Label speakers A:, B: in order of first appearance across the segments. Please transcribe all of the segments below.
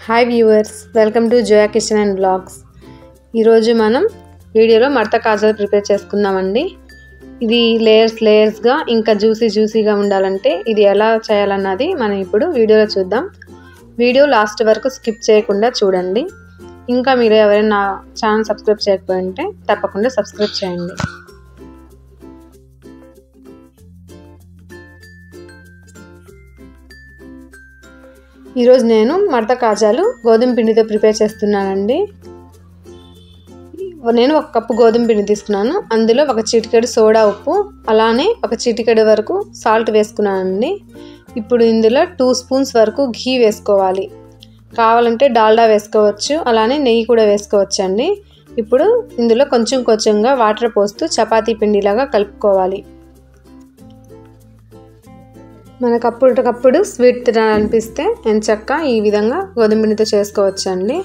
A: Hi viewers, welcome to Zoya kitchen and blogs. ఈరోజు మనం వీడియోలో మడత కాజాలు ప్రిపేర్ చేసుకుందామండి. ఇది లేయర్స్గా ఇంకా జ్యూసీగా ఉండాలంటే ఇది ఎలా చేయాలన్నది మనం ఇప్పుడు వీడియోలో చూద్దాం. వీడియో లాస్ట్ వరకు స్కిప్ చేయకుండా చూడండి. ఇంకా మీరు ఎవరైనా నా ఛానల్ సబ్స్క్రైబ్ చేయకపోతే తప్పకుండా సబ్స్క్రైబ్ చేయండి. ఈరోజు నేను మడత కాజాలు గోధుమ పిండితో ప్రిపేర్ చేస్తున్నానండి. నేను 1 కప్పు గోధుమ పిండి తీసుకున్నాను. అందులో 1 చిటికెడు సోడా ఉప్పు, అలానే 1 చిటికెడు వరకు సాల్ట్ వేసుకున్నానండి. ఇప్పుడు ఇందులో 2 స్పూన్స్ వరకు ఘీ వేసుకోవాలి. కావాలంటే డాల్డా వేసుకోవచ్చు, అలానే నెయ్యి కూడా వేసుకోవచ్చు అండి. ఇప్పుడు ఇందులో కొంచెంగా వాటర్ పోస్తూ చపాతీ పిండిలాగా కలుపుకోవాలి. మనకు అప్పటికప్పుడు స్వీట్ తినాలనిపిస్తే ఎంచక్కా ఈ విధంగా గోధుమ పిండితో చేసుకోవచ్చు అండి.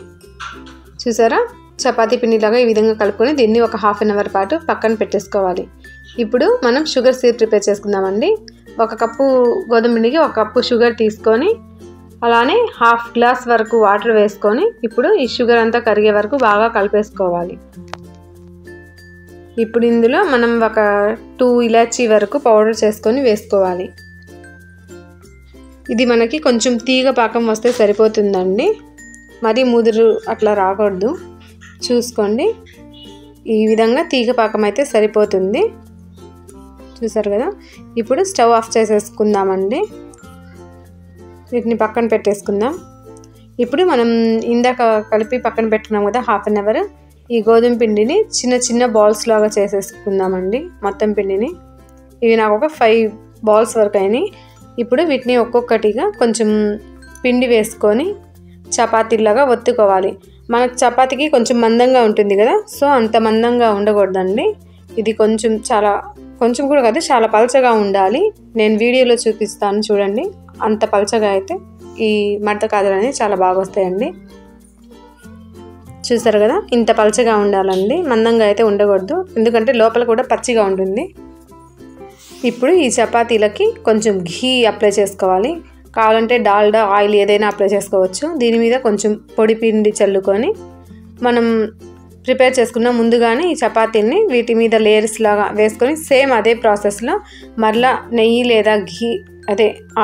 A: చూసారా, చపాతీ పిండిలాగా ఈ విధంగా కలుపుకొని దీన్ని ఒక హాఫ్ అన్ అవర్ పాటు పక్కన పెట్టేసుకోవాలి. ఇప్పుడు మనం షుగర్ సిరప్ ప్రిపేర్ చేసుకుందామండి. 1 కప్పు గోధుమ పిండికి 1 కప్పు షుగర్ తీసుకొని అలానే హాఫ్ గ్లాస్ వరకు వాటర్ వేసుకొని ఇప్పుడు ఈ షుగర్ అంతా కరిగే వరకు బాగా కలిపేసుకోవాలి. ఇప్పుడు ఇందులో మనం ఒక 2 ఇలాచీ వరకు పౌడర్ చేసుకొని వేసుకోవాలి. ఇది మనకి కొంచెం తీగ పాకం వస్తే సరిపోతుందండి. మరీ ముదురు అట్లా రాకూడదు, చూసుకోండి. ఈ విధంగా తీగ పాకం అయితే సరిపోతుంది. చూసారు కదా. ఇప్పుడు స్టవ్ ఆఫ్ చేసేసుకుందామండి. వీటిని పక్కన పెట్టేసుకుందాం. ఇప్పుడు మనం ఇందాక కలిపి పక్కన పెట్టుకున్నాం కదా హాఫ్ అన్ అవర్, ఈ గోధుమ పిండిని చిన్న బాల్స్ లాగా చేసేసుకుందామండి. మొత్తం పిండిని ఇవి నాకు ఒక 5 బాల్స్ వరకు అయినాయి. ఇప్పుడు వీటిని ఒక్కొక్కటిగా కొంచెం పిండి వేసుకొని చపాతీలాగా ఒత్తుకోవాలి. మనకు చపాతీకి కొంచెం మందంగా ఉంటుంది కదా, సో అంత మందంగా ఉండకూడదండి. ఇది కొంచెం కూడా కాదు, చాలా పలచగా ఉండాలి. నేను వీడియోలో చూపిస్తాను చూడండి. అంత పలచగా అయితే ఈ మడత కాజాలు అనేవి చాలా బాగా వస్తాయండి. చూసారు కదా, ఇంత పలచగా ఉండాలండి, మందంగా అయితే ఉండకూడదు, ఎందుకంటే లోపల కూడా పచ్చిగా ఉంటుంది. ఇప్పుడు ఈ చపాతీలకి కొంచెం ఘీ అప్లై చేసుకోవాలి. కావాలంటే డాల్డా ఆయిల్ ఏదైనా అప్లై చేసుకోవచ్చు. దీని మీద కొంచెం పొడి పిండి చల్లుకొని మనం ప్రిపేర్ చేసుకున్న ముందుగానే ఈ చపాతీని వీటి మీద లేయర్స్ లాగా వేసుకొని సేమ్ అదే ప్రాసెస్లో మరలా నెయ్యి లేదా ఘీ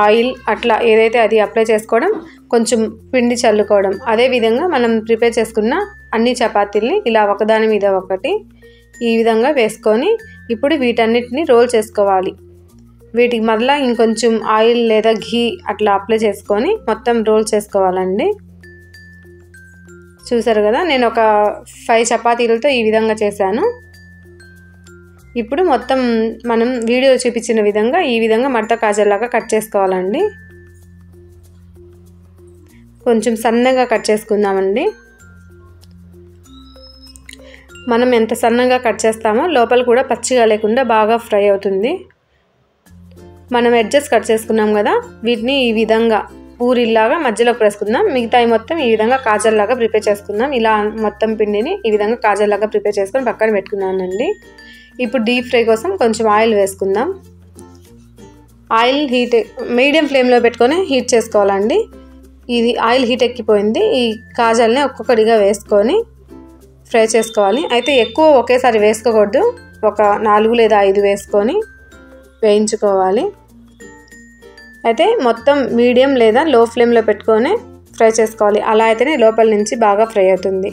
A: ఆయిల్ అట్లా ఏదైతే అది అప్లై చేసుకోవడం, కొంచెం పిండి చల్లుకోవడం. అదేవిధంగా మనం ప్రిపేర్ చేసుకున్న అన్ని చపాతీల్ని ఇలా ఒకదాని మీద ఒకటి ఈ విధంగా వేసుకొని ఇప్పుడు వీటన్నిటిని రోల్ చేసుకోవాలి. వీటికి మరలా ఇంకొంచెం ఆయిల్ లేదా ఘీ అట్లా అప్లై చేసుకొని మొత్తం రోల్ చేసుకోవాలండి. చూసారు కదా, నేను ఒక 5 చపాతీలతో ఈ విధంగా చేశాను. ఇప్పుడు మొత్తం మనం వీడియో చూపించిన విధంగా ఈ విధంగా మడత కాజాలాగా కట్ చేసుకోవాలండి. కొంచెం సన్నగా కట్ చేసుకుందామండి. మనం ఎంత సన్నగా కట్ చేస్తామో లోపల కూడా పచ్చిగా లేకుండా బాగా ఫ్రై అవుతుంది. మనం ఎడ్జెస్ కట్ చేసుకున్నాం కదా, వీటిని ఈ విధంగా పూరిలాగా మధ్యలోకి వేసుకుందాం. మిగతాయి మొత్తం ఈ విధంగా కాజాల్లాగా ప్రిపేర్ చేసుకుందాం. ఇలా మొత్తం పిండిని ఈ విధంగా కాజాల్లాగా ప్రిపేర్ చేసుకొని పక్కన పెట్టుకున్నానండి. ఇప్పుడు డీప్ ఫ్రై కోసం కొంచెం ఆయిల్ వేసుకుందాం. ఆయిల్ మీడియం ఫ్లేమ్లో పెట్టుకొని హీట్ చేసుకోవాలండి. ఇది ఆయిల్ హీట్ ఎక్కిపోయింది. ఈ కాజాల్ని ఒక్కొక్కటిగా వేసుకొని ఫ్రై చేసుకోవాలి. అయితే ఎక్కువ ఒకేసారి వేసుకోకూడదు, ఒక 4 లేదా 5 వేసుకొని వేయించుకోవాలి. అయితే మొత్తం మీడియం లేదా లో ఫ్లేమ్లో పెట్టుకొని ఫ్రై చేసుకోవాలి. అలా అయితేనే లోపల నుంచి బాగా ఫ్రై అవుతుంది.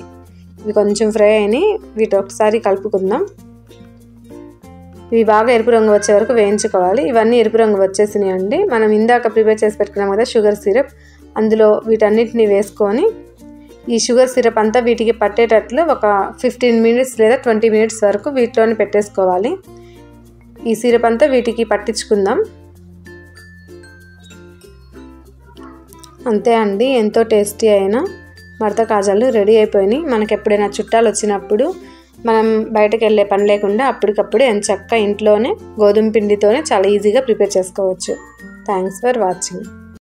A: ఇవి కొంచెం ఫ్రై అయినాయి, వీటి ఒకసారి కలుపుకుందాం. ఇవి బాగా ఎరుపు రంగు వచ్చే వరకు వేయించుకోవాలి. ఇవన్నీ ఎరుపు రంగు వచ్చేసినాయి అండి. మనం ఇందాక ప్రిపేర్ చేసి పెట్టుకున్నాం కదా షుగర్ సిరప్, అందులో వీటన్నిటిని వేసుకొని ఈ షుగర్ సిరప్ అంతా వీటికి పట్టేటట్లు ఒక 15 మినిట్స్ లేదా 20 మినిట్స్ వరకు వీటిలోనే పెట్టేసుకోవాలి. ఈ సిరప్ అంతా వీటికి పట్టించుకుందాం. అంతే అండి, ఎంతో టేస్టీ అయిన మడత కాజాలు రెడీ అయిపోయినాయి. మనకు ఎప్పుడైనా చుట్టాలు వచ్చినప్పుడు మనం బయటకు వెళ్ళే పని లేకుండా అప్పటికప్పుడు ఎంచక్కా ఇంట్లోనే గోధుమ పిండితోనే చాలా ఈజీగా ప్రిపేర్ చేసుకోవచ్చు. Thanks for watching.